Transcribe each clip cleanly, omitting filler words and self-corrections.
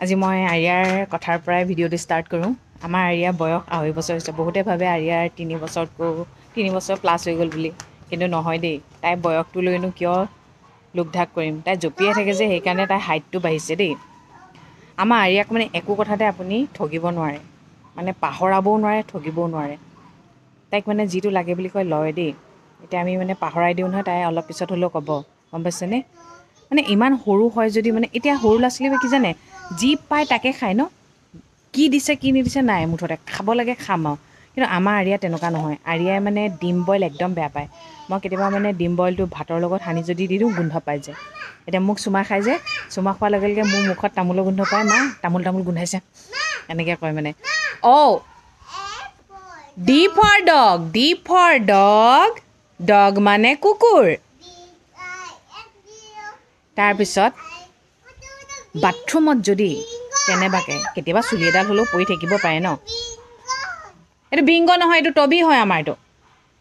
আজি মই আৰিয়াৰ কথাৰ পৰাই ভিডিঅ'টো ষ্টাৰ্ট কৰোঁ। আমাৰ আৰিয়াৰ বয়স 2.5 বছৰ হৈছে। বহুতে ভাবে আৰিয়াৰ 3 বছৰ প্লাছ হৈ গ'ল বুলি, কিন্তু নহয় দেই। তাইৰ বয়সটো লৈনো কিয় লোকধাক কৰিম। তাই জঁপিয়াই থাকে যে, সেইকাৰণে তাইৰ হাইটটো বাঢ়িছে দেই। আমাৰ আৰিয়াক মানে একো কথাতে আপুনি ঠগিব নোৱাৰে, মানে পাহৰাবও নোৱাৰে, ঠগিবও নোৱাৰে। তাইক মানে যিটো লাগে বুলি কয় লয় দেই। এতিয়া আমি মানে পাহৰাই দিওঁ নহয়, তাই অলপ পিছত হ'লেও ক'ব, গম পাইছেনে? মানে ইমান সৰু হয় যদি মানে, এতিয়া সৰু ল'ৰা ছোৱালীবোৰে কি জানে, যি পায় তাকে খায় ন। কি দিছে কি নিদিছে নাই, মুঠতে খাব লাগে খাম আৰু। কিন্তু আমাৰ আৰিয়া তেনেকুৱা নহয়। আৰিয়াই মানে ডিম বইল একদম বেয়া পায়। মই কেতিয়াবা মানে ডিম বইলটো ভাতৰ লগত সানি যদি দি দিওঁ, গোন্ধ পাই যায়। এতিয়া মোক চুমা খাই যে, চুমা খোৱাৰ লগে লগে মোৰ মুখত তামোলৰ গোন্ধ পায়, মা তামোল গোন্ধাইছে, এনেকৈ কয় মানে। অ' D for dog, D for dog, dog মানে কুকুৰ। তাৰপিছত বাথৰুমত যদি কেনেবাকৈ কেতিয়াবা চুলি এডাল হ'লেও পৰি থাকিব পাৰে ন। এইটো বিংগ নহয়, এইটো টবি হয়। আমাৰ এইটো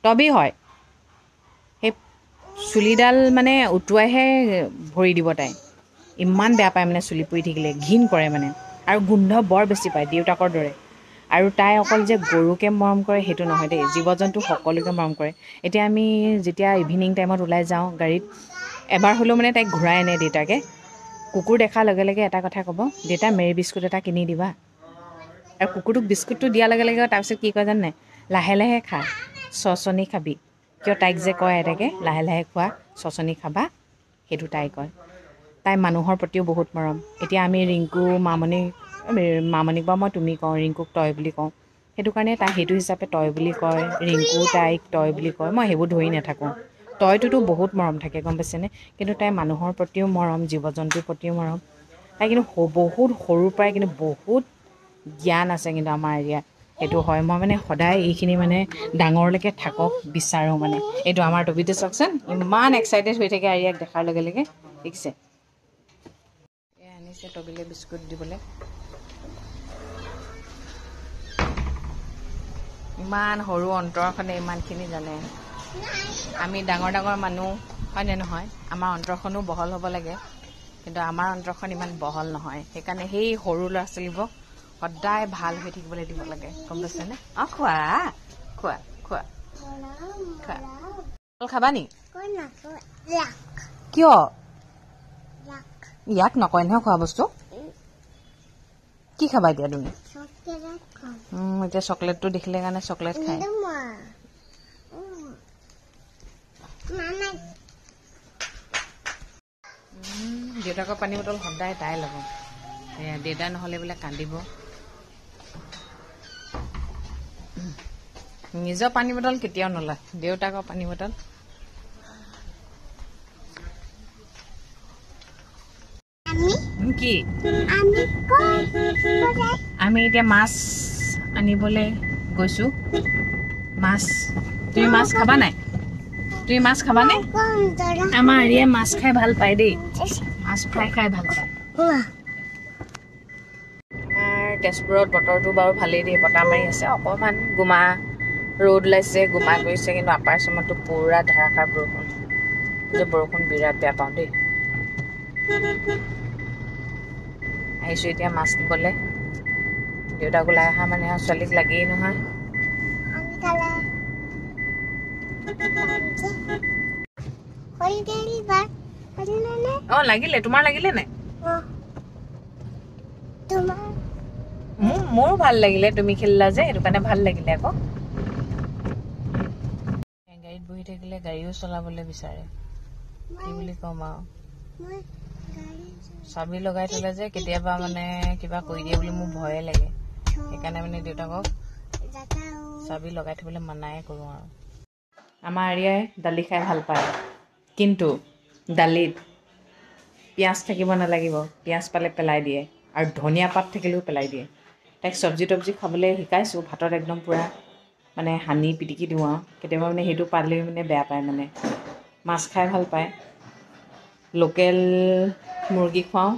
টবি হয়। সেই চুলিডাল মানে উটুৱাইহে ভৰি দিব তাই। ইমান বেয়া পায় মানে চুলি পৰি থাকিলে, ঘিণ কৰে মানে। আৰু গোন্ধ বৰ বেছি পায়, দেউতাকৰ দৰে। আৰু তাই অকল যে গৰুকে মৰম কৰে সেইটো নহয় দেই, জীৱ জন্তু সকলোকে মৰম কৰে। এতিয়া আমি যেতিয়া ইভিনিং টাইমত ওলাই যাওঁ গাড়ীত, এবাৰ হ'লেও মানে তাইক ঘূৰাই আনে দেউতাকে। কুকুৰ দেখাৰ লগে লগে এটা কথা ক'ব, দেউতা মেৰী বিস্কুট এটা কিনি দিবা। আৰু কুকুৰটোক বিস্কুটটো দিয়াৰ লগে লগে তাৰপিছত কি কয় জানে, লাহে লাহে খা, চচনি খাবি। কিয় তাইক যে কয় এটাকে, লাহে লাহে খোৱা, চচনি খাবা, সেইটো তাই কয়। তাই মানুহৰ প্ৰতিও বহুত মৰম। এতিয়া আমি ৰিংকু মামনিক বা মই তুমি কওঁ, ৰিংকুক তই বুলি কওঁ। সেইটো কাৰণে তাই সেইটো হিচাপে তই বুলি কয়, ৰিংকু তাইক তই বুলি কয়। মই সেইবোৰ ধৰি নাথাকোঁ। তইটোতো বহুত মৰম থাকে, গম পাইছেনে? কিন্তু তাই মানুহৰ প্ৰতিও মৰম, জীৱ জন্তুৰ প্ৰতিও মৰম। তাই কিন্তু বহুত সৰুৰ পৰাই কিন্তু বহুত জ্ঞান আছে কিন্তু আমাৰ এৰিয়াত, সেইটো হয়। মই মানে সদায় এইখিনি মানে ডাঙৰলৈকে থাকক বিচাৰোঁ মানে। এইটো আমাৰ টবিটো চাওকচোন, ইমান এক্সাইটেড হৈ থাকে আৰিয়াক দেখাৰ লগে লগে, দেখিছে? এই আনিছে টবিলে বিস্কুট দিবলৈ। ইমান সৰু অন্তৰখনে ইমানখিনি জানে। আমি ডাঙৰ ডাঙৰ মানুহ, হয়নে নহয়? আমাৰ অন্তৰখনো বহল হ'ব লাগে, কিন্তু আমাৰ অন্তৰখন ইমান বহল নহয়। সেইকাৰণে সেই সৰু ল'ৰা ছোৱালীবোৰক সদায় ভাল হৈ থাকিবলৈ দিব লাগে, গম পাইছেনে? অঁ খোৱা খোৱা খোৱা খোৱা। কল খাবা নি? কিয়? ইয়াক নকয় নহয় খোৱা বস্তু। কি খাবা এতিয়া তুমি? এতিয়া চকলেটটো দেখিলে কাৰণে চকলেট খায়। দেউতাকৰ পানী বটল সদায় তাই ল'ব। এয়া দেউতা নহ'লে বোলে কান্দিব। নিজৰ পানী বটল কেতিয়াও নলয়, দেউতাকৰ পানী বটল। কি আমি এতিয়া মাছ আনিবলৈ গৈছোঁ। মাছ, তুমি মাছ খাবা নাই? তুমি মাছ খাবানে? আমাৰ আৰিয়ে মাছ খাই ভাল পায় দেই, মাছ ফ্ৰাই খাই ভাল পায়। আমাৰ তেজপুৰত বতৰটো বাৰু ভালেই দেই, বতাহ মাৰি আছে। অকণমান গোমা ৰ'দ ওলাইছে, গোমা কৰিছে, কিন্তু আপাৰ আচামতো পুৰা ধাৰাসাৰ বৰষুণ। যে বৰষুণ বিৰাট বেয়া পাওঁ দেই। আহিছোঁ এতিয়া মাছ নিবলৈ। দেউতাক ওলাই অহা মানে আৰু ছোৱালীক লাগেই নহয়। অঁ লাগিলে, তোমাৰ লাগিলে নাই? মোৰো ভাল লাগিলে, তুমি খেলিলা যে, সেইটো কাৰণে ভাল লাগিলে আকৌ। গাড়ীত বহি থাকিলে গাড়ীও চলাবলৈ বিচাৰে, কি বুলি ক'ম আৰু। চাবি লগাই থ'লে যে কেতিয়াবা মানে কিবা কৰি দিয়ে বুলি মোৰ ভয়ে লাগে। সেইকাৰণে মানে দেউতাকক চাবি লগাই থ'বলৈ মানায়ে কৰোঁ আৰু। আমাৰ আৰিয়াই দালি খাই ভাল পায়, কিন্তু দালিত পিঁয়াজ থাকিব নালাগিব। পিঁয়াজ পালে পেলাই দিয়ে, আৰু ধনিয়া পাত থাকিলেও পেলাই দিয়ে। তাইক চব্জি তব্জি খাবলৈ শিকাইছোঁ, ভাতত একদম পূৰা মানে সানি পিটিকি দিওঁ আৰু। কেতিয়াবা মানে সেইটো পালেও মানে বেয়া পায় মানে। মাছ খাই ভাল পায়, লোকেল মুৰ্গী খুৱাওঁ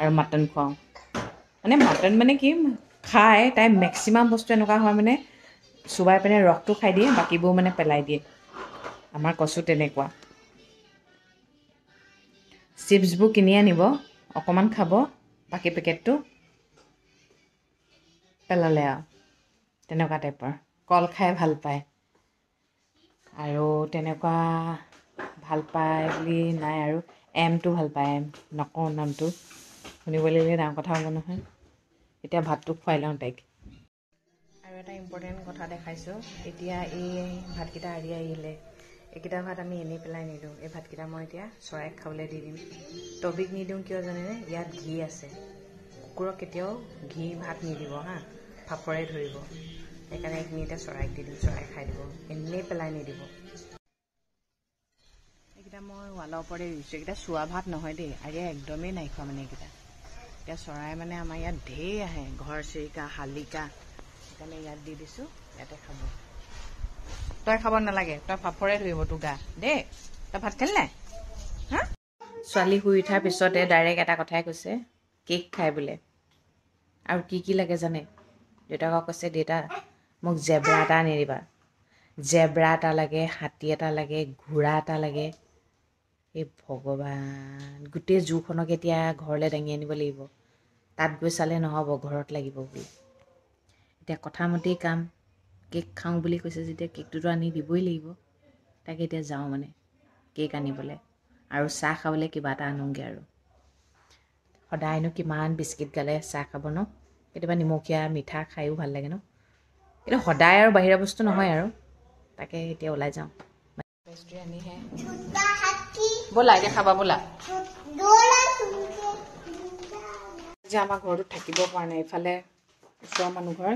আৰু মাটন খুৱাওঁ। মানে মাটন মানে কি খায়, তাই মেক্সিমাম বস্তু এনেকুৱা হয় মানে চোবাই পিনে ৰসটো খাই দিয়ে, বাকীবোৰ মানে পেলাই দিয়ে। আমাৰ কচু তেনেকুৱা। চিপছবোৰ কিনি আনিব, অকণমান খাব, বাকী পেকেটটো পেলালে আৰু তেনেকুৱা টাইপৰ কল খাই ভাল পায় আৰু তেনেকুৱা ভাল পায় বুলি নাই আৰু এমটো ভাল পায় এম নকওঁ নামটো শুনিব লাগিলে ডাঙৰ কথা হ'ব নহয় এতিয়া ভাতটো খুৱাই লওঁ তাইক আৰু এটা ইম্পৰ্টেণ্ট কথা দেখাইছোঁ এতিয়া এই ভাতকেইটা আৰি আহিলে এইকেইটা ভাত আমি এনেই পেলাই নিদিওঁ এই ভাতকেইটা মই এতিয়া চৰাইক খাবলৈ দি দিম টবিক নিদিওঁ কিয় জানেনে ইয়াত ঘি আছে কুকুৰক কেতিয়াও ঘি ভাত নিদিব হা ফাপৰে ধৰিব সেইকাৰণে এইখিনিতে চৰাইক দি দিম চৰাই খাই দিব এনেই পেলাই নিদিব এইকেইটা মই ৱালৰ ওপৰতে দিছোঁ এইকেইটা চোৱা ভাত নহয় দেই আৰিয়া একদমেই নাই খোৱা মানে এইকেইটা এতিয়া চৰাই মানে আমাৰ ইয়াত ঢেৰ আহে ঘৰ চিৰিকা শালিকা সেইকাৰণে ইয়াত দি দিছোঁ ইয়াতে খাব তই খাব নালাগে তই ফাপৰে ধৰিব তোৰ গা দেই তই ভাত খালি নাই হা ছোৱালী শুই উঠাৰ পিছতে ডাইৰেক্ট এটা কথাই কৈছে কেক খাই বোলে আৰু কি লাগে জানে দেউতাকক কৈছে দেউতা মোক জেব্ৰা এটা আনি দিবা জেব্ৰা এটা লাগে হাতী এটা লাগে ঘোঁৰা এটা লাগে এই ভগৱান গোটেই জোৰখনক এতিয়া ঘৰলৈ দাঙি আনিব লাগিব তাত গৈ চালে নহ'ব ঘৰত লাগিব বুলি এতিয়া কথামতেই কাম কেক খাওঁ বুলি কৈছে যেতিয়া কেকটোতো আনি দিবই লাগিব তাকে এতিয়া যাওঁ মানে কেক আনিবলৈ আৰু চাহ খাবলৈ কিবা এটা আনোগৈ আৰু সদায়নো কিমান বিস্কিট গালে চাহ খাব ন কেতিয়াবা নিমখীয়া মিঠা খায়ো ভাল লাগে ন কিন্তু সদায় আৰু বাহিৰা বস্তু নহয় আৰু তাকে এতিয়া ওলাই যাওঁ পেষ্ট্ৰি আনিহে ব'লা এতিয়া খাবা ব'লা যে আমাৰ ঘৰটোত থাকিব পৰা নাই এইফালে ওচৰৰ মানুহ ঘৰ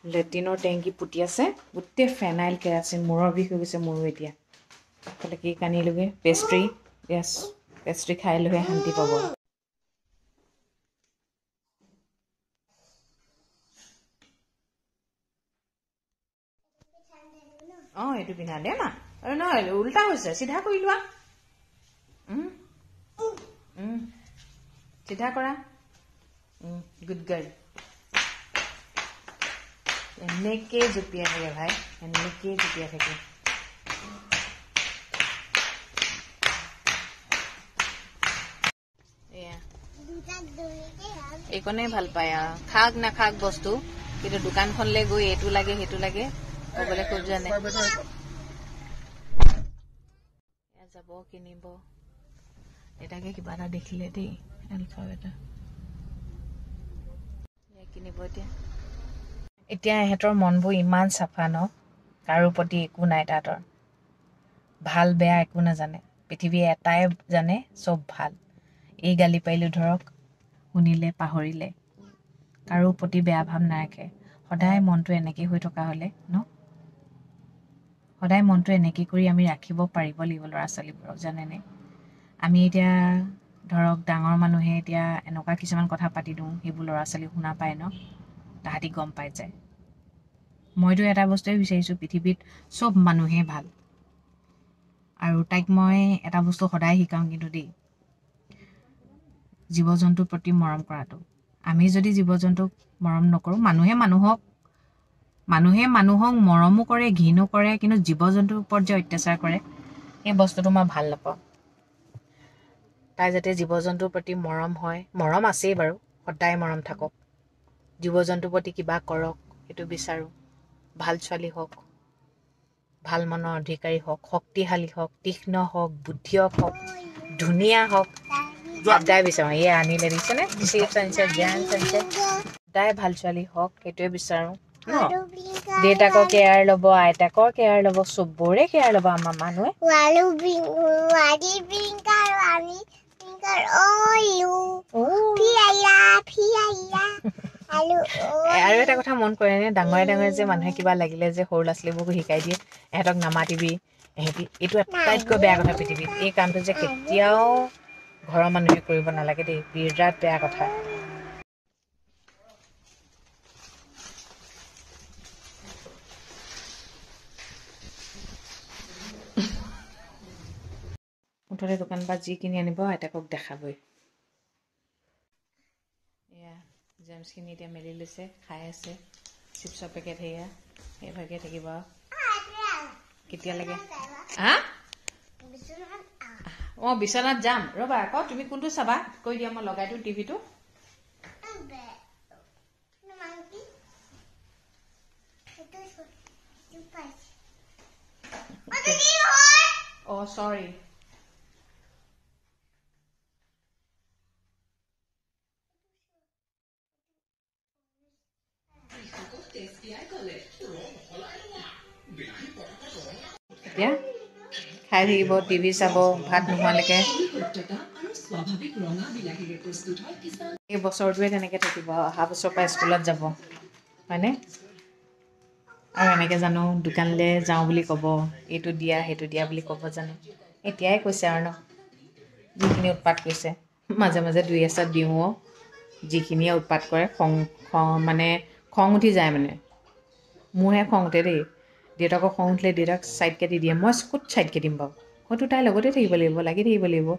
লেট্ৰিনৰ টেংকি পুতি আছে গোটেই ফেনাইল কেৰাচিন মূৰৰ বিষ হৈ গৈছে মোৰো এতিয়া এইফালে কেক আনিলোগৈ পেষ্ট্ৰি য়েছ পেষ্ট্ৰি খাই লৈহে শান্তি পাব অঁ এইটো পিন্ধা দে মা নহয় উল্টা হৈছে চিধা কৰি লোৱা চিধা কৰা গুড গাৰ্ল এনেকেই জঁপিয়াই থাকে ভাই এনেকেই জঁপিয়াই থাকে এয়া এইকণেই ভাল পায় আৰু খাওক নাখাওক বস্তু কিন্তু দোকানখনলৈ গৈ এইটো লাগে সেইটো লাগে ক'বলৈ খুব জানে যাব কিনিব এটাকে কিবা এটা দেখিলে দেই এটা কিনিব এতিয়া ইহঁতৰ মনবোৰ ইমান চাফা ন কাৰো প্ৰতি একো নাই তাহাঁতৰ ভাল বেয়া একো নাজানে পৃথিৱী এটাই জানে চব ভাল এই গালি পাৰিলোঁ ধৰক শুনিলে পাহৰিলে কাৰো প্ৰতি বেয়া ভাৱ নাৰাখে সদায় মনটো এনেকৈ হৈ থকা হ'লে ন সদায় মনটো এনেকৈ কৰি আমি ৰাখিব পাৰিব লাগিব ল'ৰা ছোৱালীবোৰক জানেনে আমি এতিয়া ধৰক ডাঙৰ মানুহে এতিয়া এনেকুৱা কিছুমান কথা পাতি দিওঁ সেইবোৰ ল'ৰা ছোৱালী শুনা পায় ন তাহাঁতি গম পাই যায় মইতো এটা বস্তুৱে বিচাৰিছোঁ পৃথিৱীত চব মানুহেই ভাল আৰু তাইক মই এটা বস্তু সদায় শিকাওঁ কিন্তু দেই জীৱ জন্তুৰ প্ৰতি মৰম কৰাটো আমি যদি জীৱ জন্তুক মৰম নকৰোঁ মানুহে মানুহক মৰমো কৰে ঘিণো কৰে কিন্তু জীৱ জন্তুৰ ওপৰত যে অত্যাচাৰ কৰে সেই বস্তুটো মই ভাল নাপাওঁ তাই যাতে জীৱ জন্তুৰ প্ৰতি মৰম হয় মৰম আছেই বাৰু সদায় মৰম থাকক জীৱ জন্তুৰ প্ৰতি কিবা কৰক সেইটো বিচাৰোঁ ভাল ছোৱালী হওক ভাল মনৰ অধিকাৰী হওক শক্তিশালী হওক তীক্ষ্ণ হওক বুদ্ধিয়ক হওক ধুনীয়া হওক সদায় বিচাৰোঁ এয়া আনিলে দিছেনে চিপছ আনিছে জ্ঞান আনিছে সদায় ভাল ছোৱালী হওক সেইটোৱে বিচাৰোঁ দেউতাকৰ কেয়াৰ ল'ব আইতাকৰ কেয়াৰ ল'ব চবৰে কেয়াৰ ল'ব আমাৰ মানুহে আৰু এটা কথা মন কৰেনে ডাঙৰে ডাঙৰে যে মানুহে কিবা লাগিলে যে সৰু ল'ৰা ছোৱালীবোৰকো শিকাই দিয়ে এহঁতক নামাতিবি এহেঁতি এইটো আটাইতকৈ বেয়া কথা পৃথিৱীত এই কামটো যে কেতিয়াও ঘৰৰ মানুহে কৰিব নালাগে দেই বিৰাট বেয়া কথা মুঠতে দোকানৰ পৰা যি কিনি আনিব আইতাকক দেখাবই এয়া জেমছখিনি এতিয়া মেলি লৈছে খাই আছে চিপছৰ পেকেট সেয়া সেইভাগে থাকিব কেতিয়ালৈকে অঁ বিচনাত যাম ৰ'বা আকৌ তুমি কোনটো চাবা কৈ দিয়া মই লগাই দিওঁ টিভিটো অঁ চৰি এতিয়া খাই থাকিব টিভি চাব ভাত নোহোৱালৈকে এই বছৰটোৱে তেনেকৈ থাকিব অহা বছৰৰ পৰা স্কুলত যাব হয়নে আৰু এনেকৈ জানো দোকানলৈ যাওঁ বুলি ক'ব এইটো দিয়া সেইটো দিয়া বুলি ক'ব জানো এতিয়াই কৈছে আৰু ন যিখিনি উৎপাত কৰিছে মাজে মাজে দুই এচাত দিওঁ যিখিনিয়ে উৎপাত কৰে মানে খং উঠি যায় মানে মোৰহে খং উঠে দেই দেউতাকক খং উঠিলে দেউতাক ছাইড কাটি দিয়ে মই ক'ত ছাইড কাটিম বাৰু মইতো তাইৰ লগতে থাকিব লাগিব লাগি থাকিব লাগিব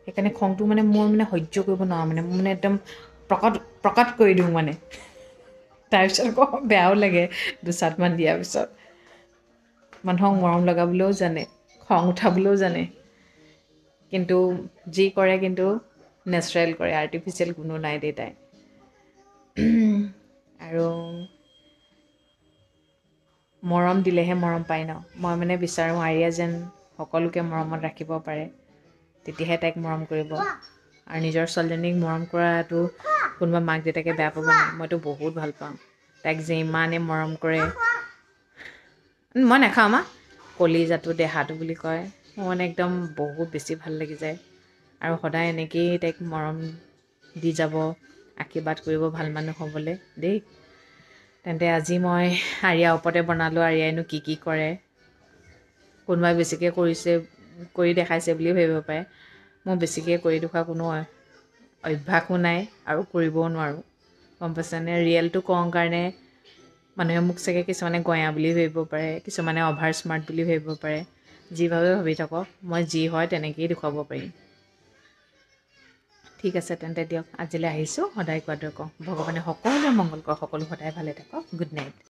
সেইকাৰণে খংটো মানে মই মানে সহ্য কৰিব নোৱাৰোঁ মানে মোৰ মানে একদম প্ৰকাট কৰি দিওঁ মানে তাৰপিছত আকৌ বেয়াও লাগে দুচাটমান দিয়াৰ পিছত মানুহক মৰম লগাবলৈও জানে খং উঠাবলৈও জানে কিন্তু যি কৰে কিন্তু নেচাৰেল কৰে আৰ্টিফিচিয়েল কোনো নাই দেই তাই আৰু মৰম দিলেহে মৰম পায় ন মই মানে বিচাৰোঁ আৰিয়া যেন সকলোকে মৰমত ৰাখিব পাৰে তেতিয়াহে তাইক মৰম কৰিব আৰু নিজৰ ছোৱালীজনীক মৰম কৰাটো কোনোবা মাক দেউতাকে বেয়া পাব নাই মইতো বহুত ভাল পাওঁ তাইক যে ইমানে মৰম কৰে মই নাখাওঁ মা কলিজাটো দেহাটো বুলি কয় মোৰ মানে একদম বহুত বেছি ভাল লাগি যায় আৰু সদায় এনেকৈয়ে তাইক মৰম দি যাব আশীৰ্বাদ কৰিব ভাল মানুহ হ'বলৈ দেই তেন্তে আজি মই আৰিয়াৰ ওপৰতে বনালোঁ আৰিয়াইনো কি কৰে কোনোবাই বেছিকৈ কৰি দেখাইছে বুলিও ভাবিব পাৰে মোৰ বেছিকৈ কৰি দেখুওৱা কোনো অভ্যাসো নাই আৰু কৰিবও নোৱাৰোঁ গম পাইছেনে ৰিয়েলটো কওঁ কাৰণে মানুহে মোক চাগে কিছুমানে গঞা বুলি ভাবিব পাৰে কিছুমানে অভাৰ স্মাৰ্ট বুলি ভাবিব পাৰে যিভাৱে ভাবি থাকক মই যি হয় তেনেকৈয়ে দেখুৱাব পাৰিম ঠিক আছে তেন্তে দিয়ক আজিলৈ আহিছোঁ সদায় কোৱাৰ দৰে কওঁ ভগৱানে সকলোৰে মংগল কৰক সকলো সদায় ভালে থাকক গুড নাইট